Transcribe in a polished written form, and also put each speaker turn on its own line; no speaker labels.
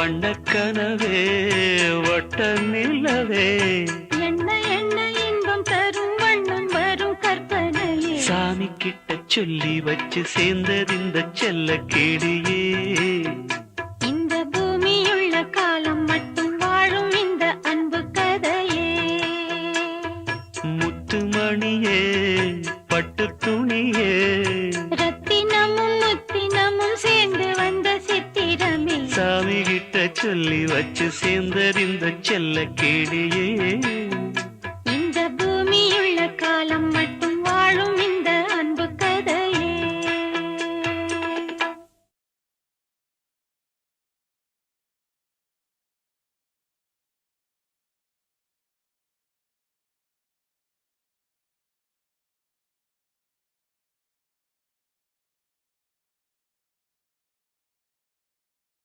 வண்ணக்கனவே வட்ட நிலவே
என்ன என்ன இன்பம் தரும் வண்ணம் வரும் கற்பனையே
சாமி கிட்ட சொல்லி வச்சு சேர்ந்தது இந்த செல்ல கேடியே
இந்த பூமியுள்ள காலம் மட்டும் வாழும் இந்த அன்பு கதையே
முத்துமணியே பட்டு துணியே
ரத்தினமும் முத்தினமும் சேர்ந்து வந்த சித்திரமே
சாமி கிட்ட சொல்லி வச்சு சேர்ந்தது இந்த செல்ல கேடியே